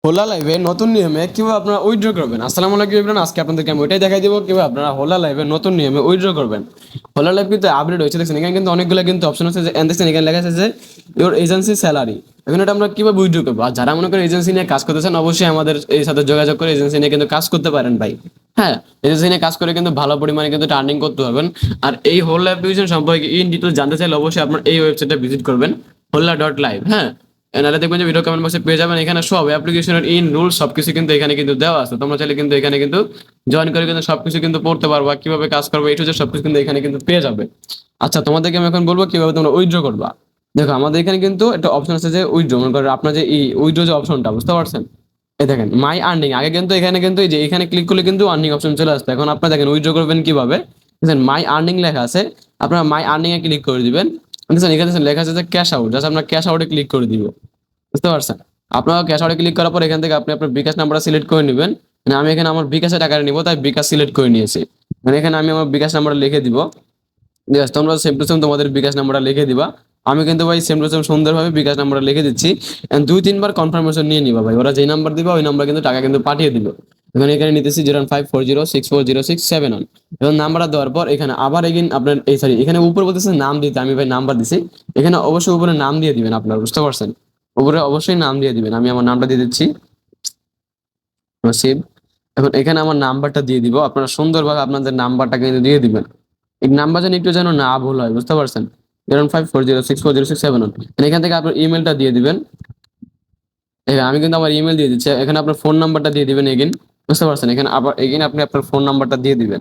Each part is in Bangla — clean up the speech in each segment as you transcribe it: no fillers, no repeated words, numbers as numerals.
হোলা লাইভে নতুন নিয়মে কিভাবে আপনারা উইথড্র করবেন। আসসালামু আলাইকুম এভরিওয়ান, আজকে আপনাদেরকে আমি ওইটাই দেখাই দিব কিভাবে আপনারা হোলা লাইভে নতুন নিয়মে উইথড্র করবেন। হোলা লাইভ কিন্তু আপডেট হয়েছে, দেখছেন এখানে কিন্তু অনেকগুলো কিন্তু অপশন আছে যে দেখছেন এখানে লেখা আছে যে ইওর এজেন্সি স্যালারি। এখন এটা আমরা কিভাবে উইথড্র করবো, আর যারা মনে করেন এজেন্সি নিয়ে কাজ করতেছেন অবশ্যই আমাদের এই সাথে যোগাযোগ করে এজেন্সি নিয়ে কিন্তু কাজ করতে পারেন ভাই। হ্যাঁ, এজেন্সি নিয়ে কাজ করে কিন্তু ভালো পরিমাণে কিন্তু আর্নিং করতে পারবেন। আর এই হোলা অ্যাপ্লিকেশন সম্পর্কে ইন ডিটেলস জানতে চাইলে অবশ্যই আপনার এই ওয়েবসাইটে ভিজিট করবেন, হোলা.লাইভ। হ্যাঁ, নাহলে দেখবেন যে ভিডিও কমেন্ট বক্সে পেয়ে যাবেন, এখানে সব অ্যাপ্লিকেশনের ইন রুল সবকিছু কিন্তু এখানে কিন্তু দেওয়া আছে। তোমরা চাইলে কিন্তু এখানে কিন্তু জয়েন করে কিন্তু সবকিছু কিন্তু পড়তে পারবা, কিভাবে কাজ করবে এই টু জেড সবকিছু কিন্তু এখানে কিন্তু পেয়ে যাবে। আচ্ছা, তোমাদেরকে আমি এখন বলবো কিভাবে তোমরা উইথড্র করবা। দেখো আমাদের এখানে কিন্তু একটা অপশন আছে যে উইথড্র, মনে করো আপনার যে এই উইথড্র যে অপশনটা, বুঝতে পারছেন? এই দেখেন মাই আর্নিং, আগে কিন্তু এখানে কিন্তু এই যে এখানে ক্লিক করলে কিন্তু আর্নিং অপশন চলে আসতো। এখন আপনারা দেখেন উইথড্র করবেন কিভাবে, দেখেন মাই আর্নিং লেখা আছে, আপনারা মাই আর্নিং এ ক্লিক করে দিবেন। দেখেন এখানে লেখা আছে যে ক্যাশ আউট, জাস্ট আপনার ক্যাশ আউটে ক্লিক করে দিব, বুঝতে পারছেন? আপনার ক্যাশ আউটে ক্লিক করার পর এখান থেকে আপনি আপনার বিকাশ নাম্বারটা সিলেক্ট করে নেবেন। মানে আমি এখানে আমার বিকাশে টাকাটা নিব, তাই বিকাশ সিলেক্ট করে নিয়েছি। মানে এখানে আমি আমার বিকাশ নাম্বারটা লিখে দিব। জাস্ট তোমরা সেম টু সেম তোমাদের বিকাশ নাম্বারটা লিখে দিবা। আমি কিন্তু ভাই সেম টু সেম সুন্দরভাবে বিকাশ নাম্বারটা লিখে দিচ্ছি। And 2-3 বার কনফার্মেশন নিয়ে নিবা ভাই, ওরা যেই নাম্বার দিবা ওই নাম্বার কিন্তু টাকা কিন্তু পাঠিয়ে দিবে। এখানে নিতেছি 01540640641। এবং নাম্বারটা দেওয়ার পর এখানে আবার এগিন আপনার এই সরি এখানে উপরে বলতেছে নাম দিতে, আমি ভাই নাম্বার দিছি। এখানে অবশ্যই উপরে নাম দিয়ে দিবেন আপনারা, বুঝতে পারছেন? উপরে অবশ্যই নাম দিয়ে দিবেন। আমি আমার নামটা দিয়ে দিচ্ছি, নসিব। এখন এখানে আমার নাম্বারটা দিয়ে দিব, আপনারা সুন্দরভাবে আপনাদের নাম্বারটা কিন্তু দিয়ে দিবেন। এই নাম্বার যেন একটু যেন না ভুল হয়, বুঝতে পারছেন? 01540640671। এখান থেকে আপনার ইমেলটা দিয়ে দিবেন। আমি কিন্তু আমার ইমেল দিয়ে দিচ্ছি, এখানে আপনার ফোন নাম্বারটা দিয়ে দিবেন এগেন, বুঝতে পারছেন? এখানে আবার এগেন আপনি আপনার ফোন নাম্বারটা দিয়ে দিবেন।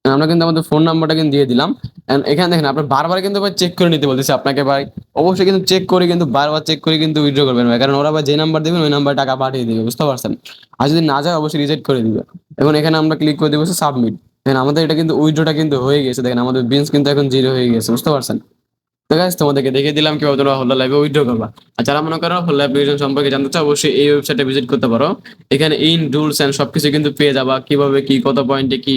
আমরা কিন্তু আমাদের ফোন নাম্বারটা কিন্তু দিয়ে দিলাম। And এখানে দেখেন আপনার বারবার কিন্তু ভাই চেক করে নিতে বলতেছে আপনাকে ভাই। অবশ্যই কিন্তু চেক করে কিন্তু বারবার চেক করে কিন্তু উইথড্র করবেন ভাই, কারণ ওরা ভাই যে নাম্বার দিবেন ওই নাম্বার টাকা পাঠিয়ে দিবে, বুঝতে পারছেন? আর যদি না যায় অবশ্যই রিজেক্ট করে দিবে। এখন এখানে আমরা ক্লিক করে দিব সাবমিট। দেখেন আমাদের এটা কিন্তু উইথড্রটা কিন্তু হয়ে গেছে, দেখেন আমাদের বিনস কিন্তু এখন জিরো হয়ে গেছে, বুঝতে পারছেন? তো গাইস তোমাদেরকে দেখিয়ে দিলাম কিভাবে তোমরা হোল্লা লাইভে উইথড্র করবা। আর যারা মনে করো হোল্লা অ্যাপ্লিকেশন সম্পর্কে জানতে চাও অবশ্যই এই ওয়েবসাইটে ভিজিট করতে পারো। এখানে ইন রুলস এন্ড সবকিছু কিন্তু পেয়ে যাবা, কিভাবে কি কত পয়েন্টে কি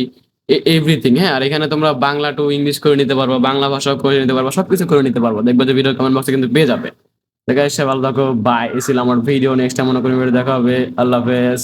এভরিথিং। হ্যাঁ, আর এখানে তোমরা বাংলা টু ইংলিশ করে নিতে পারবা, বাংলা ভাষাও করে নিতে পারবা, সবকিছু করে নিতে পারবা। দেখবে যে ভিডিও কমেন্ট বক্সে কিন্তু পেয়ে যাবে। তো গাইস ভালো থাকো, বাই। এই ছিল আমার ভিডিও, নেক্সট টাইম মনে করি ভিডিও দেখা হবে। আল্লাহ হাফেজ।